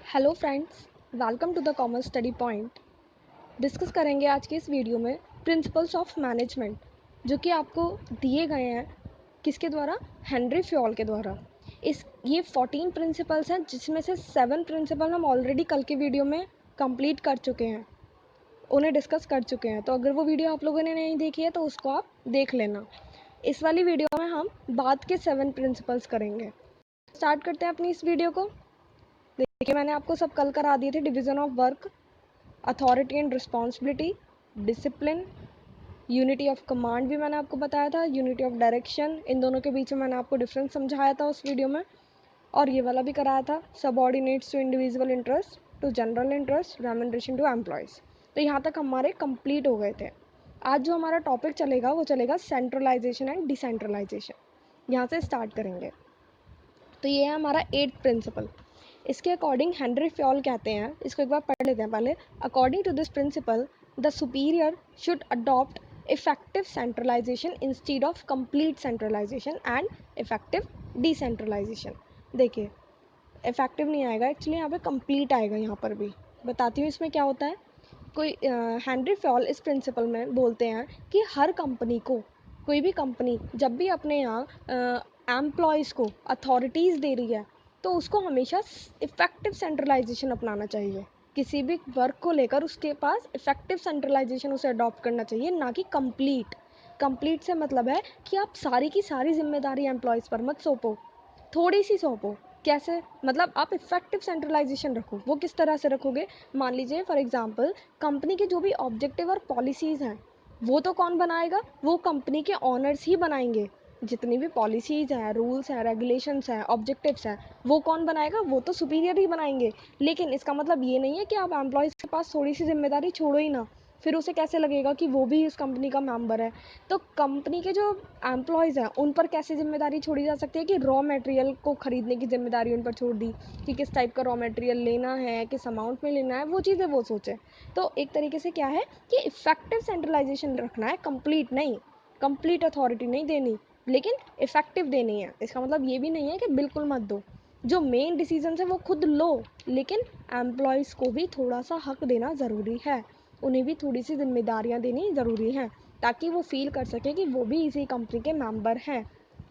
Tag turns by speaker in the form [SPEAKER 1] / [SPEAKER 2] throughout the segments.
[SPEAKER 1] Hello friends, welcome to the commerce study point. Discuss करेंगे आज के इस वीडियो में प्रिंसिपल्स ऑफ मैनेजमेंट, जो कि आपको दिए गए हैं किसके द्वारा? हेनरी फ्योल के द्वारा। ये 14 प्रिंसिपल्स हैं, जिसमें से 7 प्रिंसिपल हम ऑलरेडी कल के वीडियो में कंप्लीट कर चुके हैं, उन्हें डिस्कस कर चुके हैं। तो अगर वो वीडियो आप लोगों ने नहीं देखी है तो उसको आप देख लेना। इस वाली वीडियो में हम बाद के 7 प्रिंसिपल्स करेंगे। स्टार्ट करते हैं अपनी इस वीडियो को। देखिए, मैंने आपको सब कल करा दिए थे। Division of work, authority and responsibility, discipline, unity of command भी मैंने आपको बताया था, यूनिटी ऑफ डायरेक्शन। इन दोनों के बीच में मैंने आपको डिफरेंस समझाया था उस वीडियो में। और ये वाला भी कराया था, subordinates to individual interest to general interest, remuneration to employees. तो यहाँ तक हमारे कंप्लीट हो गए थे। आज जो हमारा टॉपिक चलेगा वो चलेगा सेंट्रलाइजेशन एंड डिसेंट्रलाइजेशन। यहाँ से स्टार्ट करेंगे। तो ये है हमारा 8th प्रिंसिपल। इसके अकॉर्डिंग हेनरी फ्योल कहते हैं, इसको एक बार पढ़ लेते हैं पहले। According to this principle, the superior should adopt effective centralisation instead of complete centralisation and effective decentralisation. देखिए, इफेक्टिव नहीं आएगा एक्चुअली, यहाँ पे कंप्लीट आएगा। यहाँ पर भी बताती हूँ इसमें क्या होता है। हेनरी फ्योल इस प्रिंसिपल में बोलते हैं कि हर कंपनी को, कोई भी कंपनी जब भी अपने यहाँ एम्प्लॉयज़ को अथॉरिटीज़ दे रही है तो उसको हमेशा इफ़ेक्टिव सेंट्रलाइजेशन अपनाना चाहिए। किसी भी वर्क को लेकर उसके पास इफ़ेक्टिव सेंट्रलाइजेशन उसे अडॉप्ट करना चाहिए, ना कि कंप्लीट। कंप्लीट से मतलब है कि आप सारी की सारी जिम्मेदारी एम्प्लॉयज़ पर मत सौंपो, थोड़ी सी सौंपो। कैसे? मतलब आप इफ़ेक्टिव सेंट्रलाइजेशन रखो। वो किस तरह से रखोगे? मान लीजिए फॉर एग्जांपल, कंपनी के जो भी ऑब्जेक्टिव और पॉलिसीज़ हैं वो तो कौन बनाएगा? वो कंपनी के ऑनर्स ही बनाएंगे। जितनी भी पॉलिसीज़ हैं, रूल्स हैं, रेगुलेशंस हैं, ऑब्जेक्टिव्स हैं, वो कौन बनाएगा? वो तो सुपीरियर ही बनाएंगे। लेकिन इसका मतलब ये नहीं है कि आप एम्प्लॉयज़ के पास थोड़ी सी जिम्मेदारी छोड़ो ही ना। फिर उसे कैसे लगेगा कि वो भी इस कंपनी का मेंबर है? तो कंपनी के जो एम्प्लॉयज़ हैं उन पर कैसे जिम्मेदारी छोड़ी जा सकती है कि रॉ मटेरियल को ख़रीदने की जिम्मेदारी उन पर छोड़ दी, कि किस टाइप का रॉ मटेरियल लेना है, किस अमाउंट में लेना है, वो चीज़ें वो सोचें। तो एक तरीके से क्या है कि इफ़ेक्टिव सेंट्रलाइजेशन रखना है, कंप्लीट नहीं। कंप्लीट अथॉरिटी नहीं देनी, लेकिन इफ़ेक्टिव देनी है। इसका मतलब ये भी नहीं है कि बिल्कुल मत दो। जो मेन डिसीजन है वो खुद लो, लेकिन एम्प्लॉयज़ को भी थोड़ा सा हक देना ज़रूरी है, उन्हें भी थोड़ी सी जिम्मेदारियाँ देनी ज़रूरी हैं, ताकि वो फील कर सके कि वो भी इसी कंपनी के मेंबर हैं।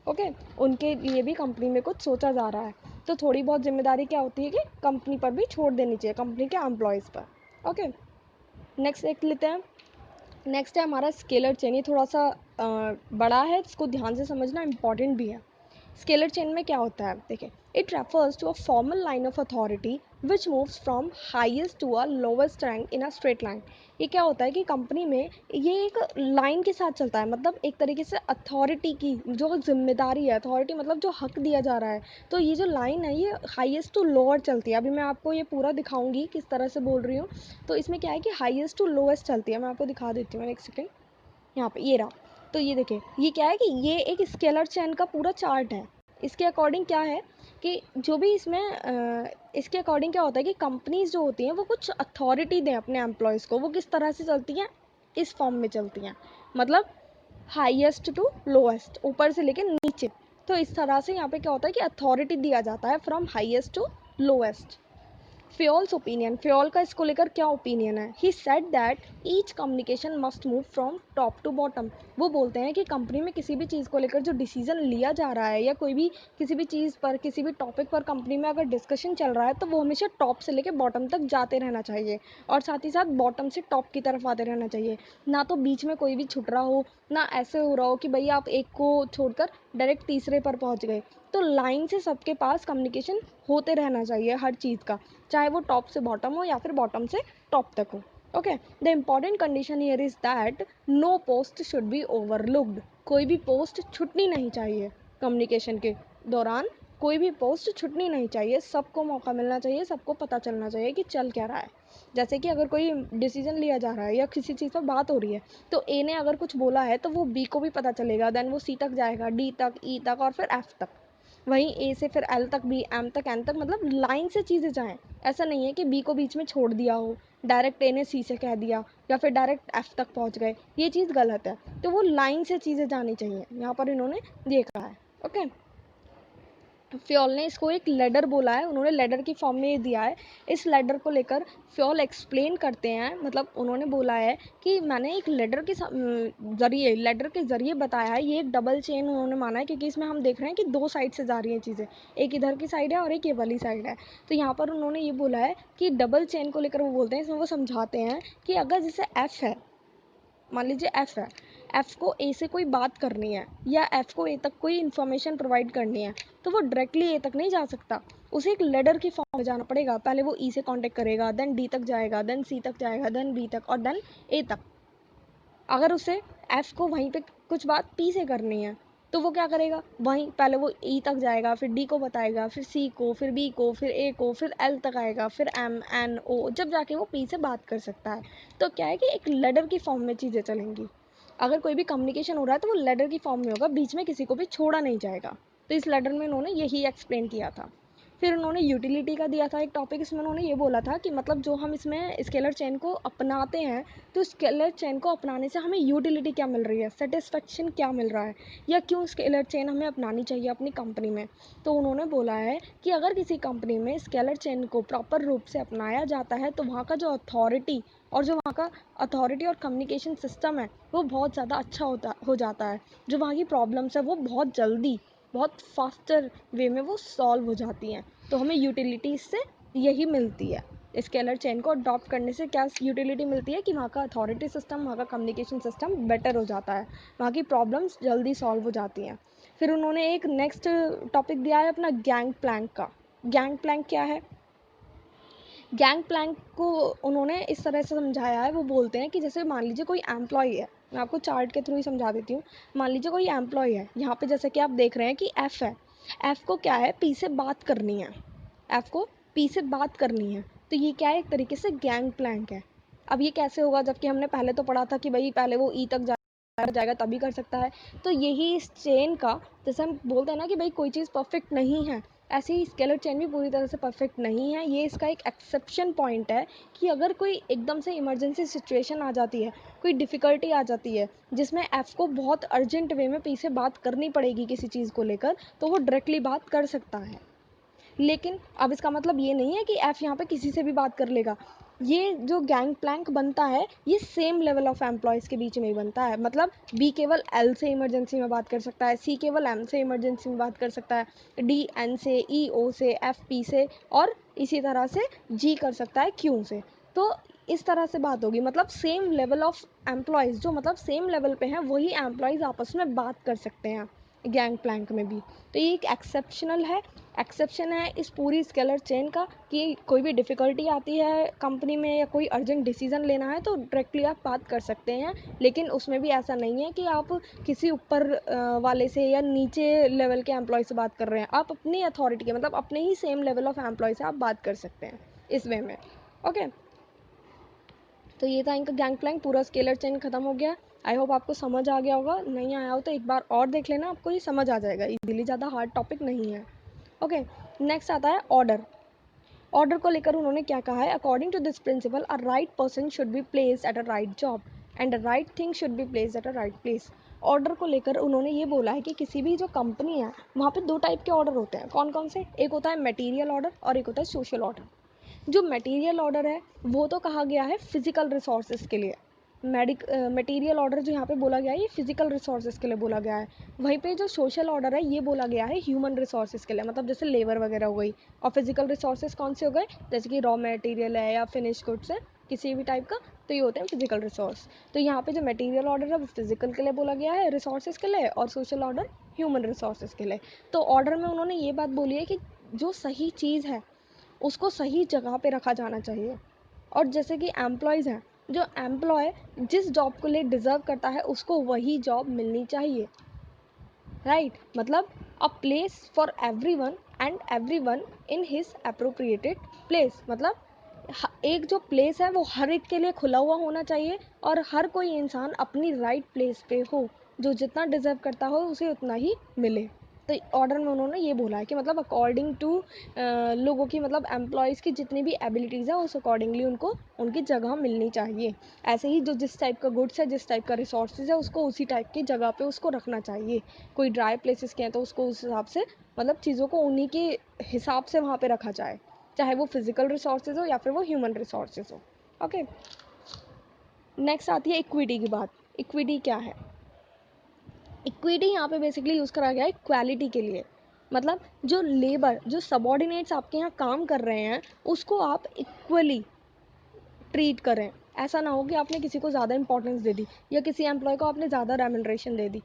[SPEAKER 1] ओके, उनके लिए भी कंपनी में कुछ सोचा जा रहा है। तो थोड़ी बहुत जिम्मेदारी क्या होती है कि कंपनी पर भी छोड़ देनी चाहिए, कंपनी के एम्प्लॉयज़ पर। ओके, नेक्स्ट देख लेते हैं। नेक्स्ट है हमारा स्केलर चेन। ये थोड़ा सा बड़ा है, इसको ध्यान से समझना इम्पॉर्टेंट भी है। स्केलर चेन में क्या होता है? देखिए, it refers to a formal line of authority which moves from highest to a lowest rank in a straight line. ये क्या होता है कि कंपनी में ये एक लाइन के साथ चलता है, मतलब एक तरीके से अथॉरिटी की जो जिम्मेदारी है, अथॉरिटी मतलब जो हक दिया जा रहा है, तो ये जो लाइन है ये हाईएस्ट टू लोअर चलती है। अभी मैं आपको ये पूरा दिखाऊंगी किस तरह से बोल रही हूँ। तो इसमें क्या है कि हाईएस्ट टू लोएस्ट चलती है। मैं आपको दिखा देती हूँ, एक सेकेंड। यहाँ पे ये रहा। तो ये देखिए, ये क्या है कि ये एक स्केलर चेन का पूरा चार्ट है। इसके अकॉर्डिंग क्या है कि जो भी इसमें इसके अकॉर्डिंग क्या होता है कि कंपनीज जो होती हैं वो कुछ अथॉरिटी दें अपने एम्प्लॉयज़ को। वो किस तरह से चलती हैं? इस फॉर्म में चलती हैं, मतलब हाईएस्ट टू लोएस्ट, ऊपर से लेकर नीचे। तो इस तरह से यहाँ पे क्या होता है कि अथॉरिटी दिया जाता है from highest to lowest. Fayol's opinion, Fayol का इसको लेकर क्या ओपिनियन है? He said that each communication must move from top to bottom. वो बोलते हैं कि कंपनी में किसी भी चीज़ को लेकर जो डिसीजन लिया जा रहा है, या कोई भी किसी भी चीज़ पर, किसी भी टॉपिक पर कंपनी में अगर डिस्कशन चल रहा है, तो वो हमेशा टॉप से लेकर बॉटम तक जाते रहना चाहिए, और साथ ही साथ बॉटम से टॉप की तरफ आते रहना चाहिए। ना तो बीच में कोई भी छुट रहा हो, ना ऐसे हो रहा हो कि भाई आप एक को छोड़कर डायरेक्ट तीसरे पर पहुंच गए। तो लाइन से सबके पास कम्युनिकेशन होते रहना चाहिए हर चीज़ का, चाहे वो टॉप से बॉटम हो या फिर बॉटम से टॉप तक हो। Okay, the important condition here is that no post should be overlooked. कोई भी पोस्ट छूटनी नहीं चाहिए कम्युनिकेशन के दौरान। कोई भी पोस्ट छूटनी नहीं चाहिए, सबको मौका मिलना चाहिए, सबको पता चलना चाहिए कि चल क्या रहा है। जैसे कि अगर कोई डिसीजन लिया जा रहा है या किसी चीज़ पर बात हो रही है, तो ए ने अगर कुछ बोला है तो वो बी को भी पता चलेगा, देन वो सी तक जाएगा, डी तक, ई तक, और फिर एफ तक। वहीं ए से फिर एल तक, बी, एम तक, एन तक, मतलब लाइन से चीज़ें जाएँ। ऐसा नहीं है कि बी को बीच में छोड़ दिया हो, डायरेक्ट ए ने सी से कह दिया, या फिर डायरेक्ट एफ तक पहुंच गए। ये चीज़ गलत है। तो वो लाइन से चीज़ें जानी चाहिए, यहाँ पर इन्होंने ये कहा है। ओके, फ्योल ने इसको एक लेडर बोला है, उन्होंने लेडर की फॉर्म में ये दिया है। इस लेडर को लेकर फ्योल एक्सप्लेन करते हैं, मतलब उन्होंने बोला है कि मैंने एक लेडर के ज़रिए बताया है। ये एक डबल चेन उन्होंने माना है, क्योंकि इसमें हम देख रहे हैं कि दो साइड से जा रही हैं चीज़ें, एक इधर की साइड है और एक ये वाली साइड है। तो यहाँ पर उन्होंने ये बोला है कि डबल चेन को लेकर वो बोलते हैं, इसमें वो समझाते हैं कि अगर जैसे एफ है, मान लीजिए एफ है, एफ को ए से कोई बात करनी है या एफ को ए तक कोई इन्फॉर्मेशन प्रोवाइड करनी है, तो वो डायरेक्टली ए तक नहीं जा सकता, उसे एक लेडर की फॉर्म में जाना पड़ेगा। पहले वो ई से कांटेक्ट करेगा, देन डी तक जाएगा, देन सी तक जाएगा, देन बी तक और देन ए तक। अगर उसे एफ को वहीं पे कुछ बात पी से करनी है, तो वो क्या करेगा, वहीं पहले वो ई तक जाएगा, फिर डी को बताएगा, फिर सी को, फिर बी को, फिर ए को, फिर एल तक आएगा, फिर एम एन ओ, जब जाके वो पी से बात कर सकता है। तो क्या है कि एक लेडर की फॉर्म में चीज़ें चलेंगी। अगर कोई भी कम्युनिकेशन हो रहा है तो वो लेडर की फॉर्म में होगा, बीच में किसी को भी छोड़ा नहीं जाएगा। तो इस लेटर में उन्होंने यही एक्सप्लेन किया था। फिर उन्होंने यूटिलिटी का दिया था एक टॉपिक, इसमें उन्होंने ये बोला था कि मतलब जो हम इसमें स्केलर चेन को अपनाते हैं, तो स्केलर चेन को अपनाने से हमें यूटिलिटी क्या मिल रही है, सेटिस्फेक्शन क्या मिल रहा है, या क्यों स्केलर चेन हमें अपनानी चाहिए अपनी कंपनी में। तो उन्होंने बोला है कि अगर किसी कंपनी में स्केलर चेन को प्रॉपर रूप से अपनाया जाता है, तो वहाँ का जो अथॉरिटी और कम्युनिकेशन सिस्टम है वो बहुत ज़्यादा अच्छा हो जाता है। जो वहाँ की प्रॉब्लम्स है वो बहुत जल्दी, बहुत फास्टर वे में वो सॉल्व हो जाती हैं। तो हमें यूटिलिटी इससे यही मिलती है। स्केलर चेन को अडॉप्ट करने से क्या यूटिलिटी मिलती है कि वहाँ का अथॉरिटी सिस्टम, वहाँ का कम्युनिकेशन सिस्टम बेटर हो जाता है, वहाँ की प्रॉब्लम्स जल्दी सॉल्व हो जाती हैं। फिर उन्होंने एक नेक्स्ट टॉपिक दिया है अपना गैंग प्लैंक का। गैंग प्लैंक क्या है? गैंग प्लैंक को उन्होंने इस तरह से समझाया है, वो बोलते हैं कि जैसे मान लीजिए कोई एम्प्लॉय है, मैं आपको चार्ट के थ्रू ही समझा देती हूँ। मान लीजिए कोई एम्प्लॉय है, यहाँ पे जैसे कि आप देख रहे हैं कि एफ़ है, एफ़ को क्या है, पी से बात करनी है, एफ़ को पी से बात करनी है। तो ये क्या है, एक तरीके से गैंग प्लैंक है। अब ये कैसे होगा, जबकि हमने पहले तो पढ़ा था कि भाई पहले वो ई तक जाएगा तभी कर सकता है। तो यही इस चेन का, जैसे हम बोलते हैं ना कि भाई कोई चीज़ परफेक्ट नहीं है, ऐसे ही स्केलर चेन भी पूरी तरह से परफेक्ट नहीं है। ये इसका एक एक्सेप्शन पॉइंट है कि अगर कोई एकदम से इमरजेंसी सिचुएशन आ जाती है, कोई डिफ़िकल्टी आ जाती है, जिसमें एफ़ को बहुत अर्जेंट वे में पी से बात करनी पड़ेगी किसी चीज़ को लेकर, तो वो डायरेक्टली बात कर सकता है। लेकिन अब इसका मतलब ये नहीं है कि एफ़ यहाँ पे किसी से भी बात कर लेगा। ये जो गैंग प्लैंक बनता है, ये सेम लेवल ऑफ एम्प्लॉयज़ के बीच में ही बनता है। मतलब बी केवल एल से इमरजेंसी में बात कर सकता है, सी केवल एम से इमरजेंसी में बात कर सकता है, डी एन से, ई ओ से, एफ पी से, और इसी तरह से जी कर सकता है क्यू से। तो इस तरह से बात होगी, मतलब सेम लेवल ऑफ एम्प्लॉयज़, जो मतलब सेम लेवल पे हैं, वही एम्प्लॉयज़ आपस में बात कर सकते हैं गैंग प्लैंक में भी। तो ये एक एक्सेप्शन है इस पूरी स्केलर चेन का, कि कोई भी डिफ़िकल्टी आती है कंपनी में या कोई अर्जेंट डिसीजन लेना है, तो डायरेक्टली आप बात कर सकते हैं। लेकिन उसमें भी ऐसा नहीं है कि आप किसी ऊपर वाले से या नीचे लेवल के एम्प्लॉय से बात कर रहे हैं। आप अपनी अथॉरिटी के, मतलब अपने ही सेम लेवल ऑफ एम्प्लॉय से आप बात कर सकते हैं इस वे में। ओके, तो ये था इनका गैंग प्लैंक, पूरा स्केलर चेन खत्म हो गया। आई होप आपको समझ आ गया होगा, नहीं आया हो तो एक बार और देख लेना, आपको ये समझ आ जाएगा इजीली, ज़्यादा हार्ड टॉपिक नहीं है। ओके, नेक्स्ट आता है ऑर्डर। ऑर्डर को लेकर उन्होंने क्या कहा है, according to this principle a right person should be placed at a right job and a right thing should be placed at a right place. Order को लेकर उन्होंने ये बोला है कि किसी भी जो कंपनी है, वहाँ पे दो टाइप के ऑर्डर होते हैं। कौन कौन से? एक होता है मटेरियल ऑर्डर और एक होता है सोशल ऑर्डर। जो मटेरियल ऑर्डर है वो तो कहा गया है फिजिकल रिसोर्सेज के लिए। मटेरियल ऑर्डर जो यहाँ पे बोला गया है, ये फिजिकल रिसोर्सेज के लिए बोला गया है। वहीं पे जो सोशल ऑर्डर है, ये बोला गया है ह्यूमन रिसोर्सेज के लिए, मतलब जैसे लेबर वगैरह हो गई। और फिजिकल रिसोर्सेज कौन से हो गए, जैसे कि रॉ मटेरियल है या फिनिश गुड्स है किसी भी टाइप का, तो ये होते हैं फिजिकल रिसोर्स। तो यहाँ पे जो मटेरियल ऑर्डर है वो फिजिकल के लिए बोला गया है, रिसोर्सेज के लिए, और सोशल ऑर्डर ह्यूमन रिसोर्सेज के लिए। तो ऑर्डर में उन्होंने ये बात बोली है कि जो सही चीज़ है उसको सही जगह पे रखा जाना चाहिए। और जैसे कि एम्प्लॉयज़ हैं, जो एम्प्लॉय जिस जॉब को लिए डिज़र्व करता है उसको वही जॉब मिलनी चाहिए, राइट। मतलब a place for everyone and everyone in his appropriated place. मतलब एक जो प्लेस है वो हर एक के लिए खुला हुआ होना चाहिए, और हर कोई इंसान अपनी राइट प्लेस पे हो, जो जितना डिज़र्व करता हो उसे उतना ही मिले। तो ऑर्डर में उन्होंने ये बोला है कि मतलब अकॉर्डिंग टू लोगों की, मतलब एम्प्लॉयज़ की जितनी भी एबिलिटीज़ है उस अकॉर्डिंगली उनको उनकी जगह मिलनी चाहिए। ऐसे ही जो जिस टाइप का गुड्स है, जिस टाइप का रिसोर्सेज है, उसको उसी टाइप की जगह पे उसको रखना चाहिए। कोई ड्राई प्लेसेस के हैं तो उसको उस हिसाब से, मतलब चीज़ों को उन्हीं के हिसाब से वहाँ पे रखा जाए, चाहे वो फिजिकल रिसोर्सेज हो या फिर वो ह्यूमन रिसोर्सेज हो। ओके, नेक्स्ट आती है इक्विटी की बात। इक्विटी क्या है? इक्विटी यहाँ पे बेसिकली यूज़ करा गया है इक्वालिटी के लिए। मतलब जो लेबर, जो सबॉर्डिनेट्स आपके यहाँ काम कर रहे हैं, उसको आप इक्वली ट्रीट करें। ऐसा ना हो कि आपने किसी को ज़्यादा इंपॉर्टेंस दे दी या किसी एम्प्लॉय को आपने ज़्यादा रेमुनरेशन दे दी।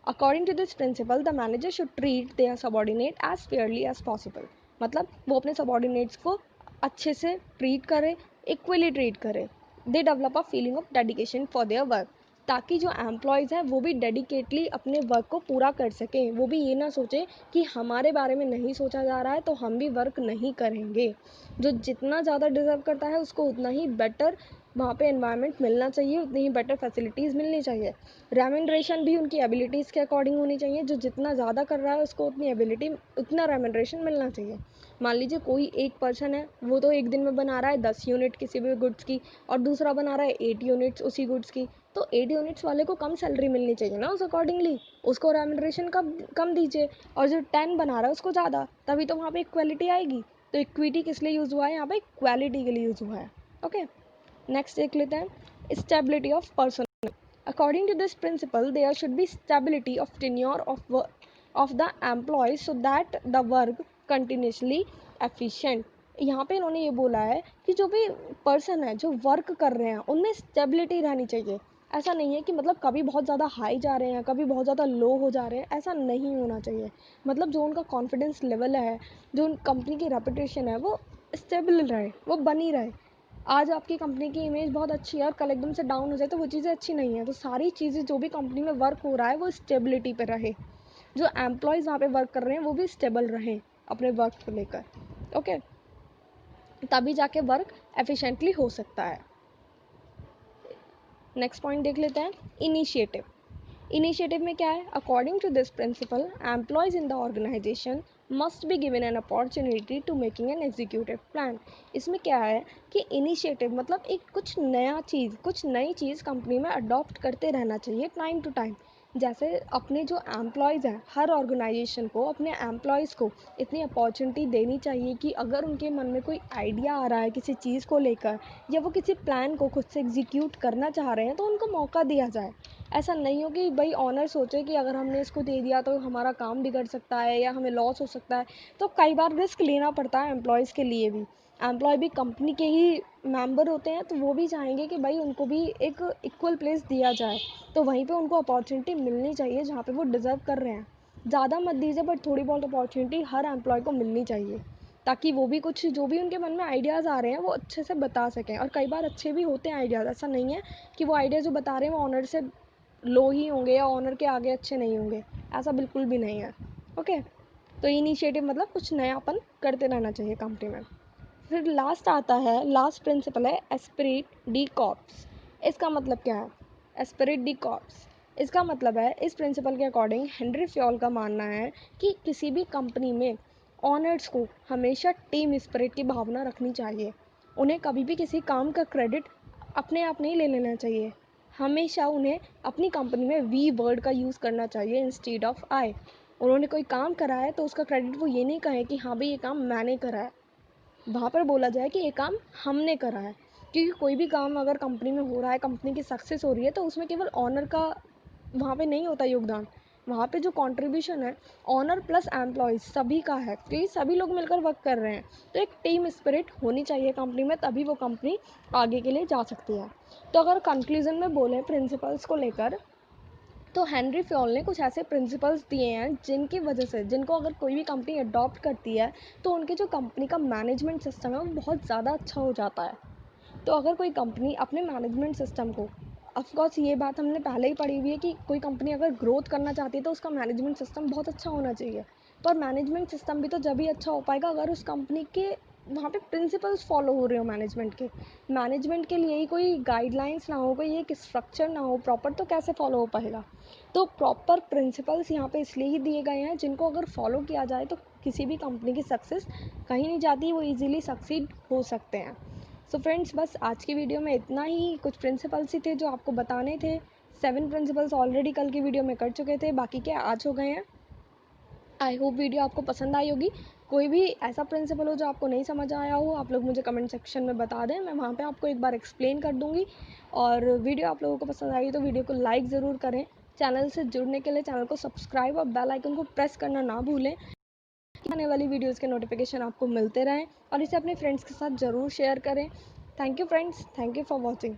[SPEAKER 1] According to this principle the manager should treat their subordinate as fairly as possible. मतलब वो अपने सबॉर्डिनेट्स को अच्छे से ट्रीट करे, इक्वली ट्रीट करे। They develop a feeling of dedication for their work, ताकि जो एम्प्लॉयज़ हैं वो भी डेडिकेटली अपने वर्क को पूरा कर सकें। वो भी ये ना सोचें कि हमारे बारे में नहीं सोचा जा रहा है तो हम भी वर्क नहीं करेंगे। जो जितना ज़्यादा डिज़र्व करता है उसको उतना ही बेटर वहाँ पे एनवायरनमेंट मिलना चाहिए, उतनी ही बेटर फैसिलिटीज़ मिलनी चाहिए। रेमुनरेशन भी उनकी एबिलिटीज़ के अकॉर्डिंग होनी चाहिए। जो जितना ज़्यादा कर रहा है उसको उतनी एबिलिटी, उतना रेमुनरेशन मिलना चाहिए। मान लीजिए कोई एक पर्सन है, वो तो एक दिन में बना रहा है 10 यूनिट किसी भी गुड्स की, और दूसरा बना रहा है 8 यूनिट्स उसी गुड्स की। तो 8 यूनिट्स वाले को कम सैलरी मिलनी चाहिए ना, उस अकॉर्डिंगली उसको रेमुनरेशन कम दीजिए, और जो 10 बना रहा है उसको ज़्यादा, तभी तो वहाँ पे इक्वालिटी आएगी। तो इक्विटी किस लिए यूज़ हुआ है? यहाँ पे इक्वालिटी के लिए यूज़ हुआ है। ओके, नेक्स्ट देख लेते हैं stability of person. According to this principle there should be stability of tenure of the employee so that the work continuously efficient. यहाँ पे इन्होंने ये बोला है कि जो भी पर्सन है जो वर्क कर रहे हैं उनमें स्टेबिलिटी रहनी चाहिए। ऐसा नहीं है कि मतलब कभी बहुत ज़्यादा हाई जा रहे हैं, कभी बहुत ज़्यादा लो हो जा रहे हैं, ऐसा नहीं होना चाहिए। मतलब जो उनका कॉन्फिडेंस लेवल है, जो उन कंपनी की रेपुटेशन है, वो स्टेबल रहे, वो बनी रहे। आज आपकी कंपनी की इमेज बहुत अच्छी है और कल एकदम से डाउन हो जाए तो वो चीज़ें अच्छी नहीं है। तो सारी चीज़ें जो भी कंपनी में वर्क हो रहा है वो स्टेबिलिटी पे रहे, जो एम्प्लॉयज़ वहाँ पे वर्क कर रहे हैं वो भी स्टेबल रहें अपने वर्क को लेकर। ओके, तभी जाके वर्क एफिशिएंटली हो सकता है। नेक्स्ट पॉइंट देख लेते हैं, इनिशिएटिव। इनिशिएटिव में क्या है? According to this principle employees in the organisation must be given an opportunity to making an executive plan. इसमें क्या है कि इनिशिएटिव मतलब एक कुछ नया चीज़, कुछ नई चीज़ कंपनी में अडॉप्ट करते रहना चाहिए टाइम टू टाइम। जैसे अपने जो एम्प्लॉयज़ हैं, हर ऑर्गेनाइजेशन को अपने एम्प्लॉयज़ को इतनी अपॉर्चुनिटी देनी चाहिए कि अगर उनके मन में कोई आइडिया आ रहा है किसी चीज़ को लेकर, या वो किसी प्लान को खुद से एग्जीक्यूट करना चाह रहे हैं, तो उनको मौका दिया जाए। ऐसा नहीं हो कि भाई ऑनर सोचे कि अगर हमने इसको दे दिया तो हमारा काम बिगड़ सकता है या हमें लॉस हो सकता है। तो कई बार रिस्क लेना पड़ता है एम्प्लॉयज़ के लिए भी। एम्प्लॉय भी कंपनी के ही मेंबर होते हैं, तो वो भी चाहेंगे कि भाई उनको भी एक इक्वल प्लेस दिया जाए। तो वहीं पे उनको अपॉर्चुनिटी मिलनी चाहिए जहाँ पे वो डिज़र्व कर रहे हैं। ज़्यादा मत दीजिए, बट थोड़ी बहुत अपॉर्चुनिटी हर एम्प्लॉय को मिलनी चाहिए, ताकि वो भी कुछ जो भी उनके मन में आइडियाज़ आ रहे हैं वो अच्छे से बता सकें। और कई बार अच्छे भी होते हैं आइडियाज़, ऐसा नहीं है कि वो आइडिया जो बता रहे हैं वो ऑनर से लो ही होंगे या ऑनर के आगे अच्छे नहीं होंगे, ऐसा बिल्कुल भी नहीं है। ओके, तो इनिशिएटिव मतलब कुछ नयापन करते रहना चाहिए कंपनी में। फिर लास्ट आता है, लास्ट प्रिंसिपल है एस्पिरिट डी कॉर्प्स। इसका मतलब क्या है? एस्पिरिट डी कॉर्प्स, इसका मतलब है, इस प्रिंसिपल के अकॉर्डिंग हेनरी फ्योल का मानना है कि किसी भी कंपनी में ऑनर्स को हमेशा टीम स्पिरिट की भावना रखनी चाहिए। उन्हें कभी भी किसी काम का क्रेडिट अपने आप नहीं ले लेना चाहिए। हमेशा उन्हें अपनी कंपनी में वी वर्ड का यूज़ करना चाहिए इंस्टीड ऑफ आई। उन्होंने कोई काम करा है तो उसका क्रेडिट वो ये नहीं कहें कि हाँ भाई ये काम मैंने करा है, वहाँ पर बोला जाए कि ये काम हमने करा है। क्योंकि कोई भी काम अगर कंपनी में हो रहा है, कंपनी की सक्सेस हो रही है, तो उसमें केवल ऑनर का वहाँ पे नहीं होता योगदान। वहाँ पे जो कंट्रीब्यूशन है ऑनर प्लस एम्प्लॉयज़ सभी का है, क्योंकि सभी लोग मिलकर वर्क कर रहे हैं। तो एक टीम स्पिरिट होनी चाहिए कंपनी में, तभी वो कंपनी आगे के लिए जा सकती है। तो अगर कंक्लूजन में बोलें प्रिंसिपल्स को लेकर, तो हेनरी फ्योल ने कुछ ऐसे प्रिंसिपल्स दिए हैं जिनकी वजह से, जिनको अगर कोई भी कंपनी अडॉप्ट करती है तो उनके जो कंपनी का मैनेजमेंट सिस्टम है वो बहुत ज़्यादा अच्छा हो जाता है। तो अगर कोई कंपनी अपने मैनेजमेंट सिस्टम को, ऑफ कोर्स ये बात हमने पहले ही पढ़ी हुई है कि कोई कंपनी अगर ग्रोथ करना चाहती है तो उसका मैनेजमेंट सिस्टम बहुत अच्छा होना चाहिए। पर मैनेजमेंट सिस्टम भी तो जब ही अच्छा हो पाएगा अगर उस कंपनी के वहाँ पे प्रिंसिपल्स फॉलो हो रहे हो मैनेजमेंट के लिए ही कोई गाइडलाइंस ना हो, कोई एक स्ट्रक्चर ना हो प्रॉपर, तो कैसे फॉलो हो पाएगा। तो प्रॉपर प्रिंसिपल्स यहाँ पे इसलिए ही दिए गए हैं जिनको अगर फॉलो किया जाए तो किसी भी कंपनी की सक्सेस कहीं नहीं जाती, वो ईजिली सक्सीड हो सकते हैं। सो फ्रेंड्स, बस आज की वीडियो में इतना ही। कुछ प्रिंसिपल्स ही थे जो आपको बताने थे। 7 प्रिंसिपल्स ऑलरेडी कल की वीडियो में कर चुके थे, बाकी के आज हो गए हैं। आई होप वीडियो आपको पसंद आई होगी। कोई भी ऐसा प्रिंसिपल हो जो आपको नहीं समझ आया हो, आप लोग मुझे कमेंट सेक्शन में बता दें, मैं वहाँ पे आपको एक बार एक्सप्लेन कर दूँगी। और वीडियो आप लोगों को पसंद आई तो वीडियो को लाइक ज़रूर करें। चैनल से जुड़ने के लिए चैनल को सब्सक्राइब और बेल आइकन को प्रेस करना ना भूलें, आने वाली वीडियोज़ के नोटिफिकेशन आपको मिलते रहें। और इसे अपने फ्रेंड्स के साथ ज़रूर शेयर करें। Thank you friends, thank you for watching.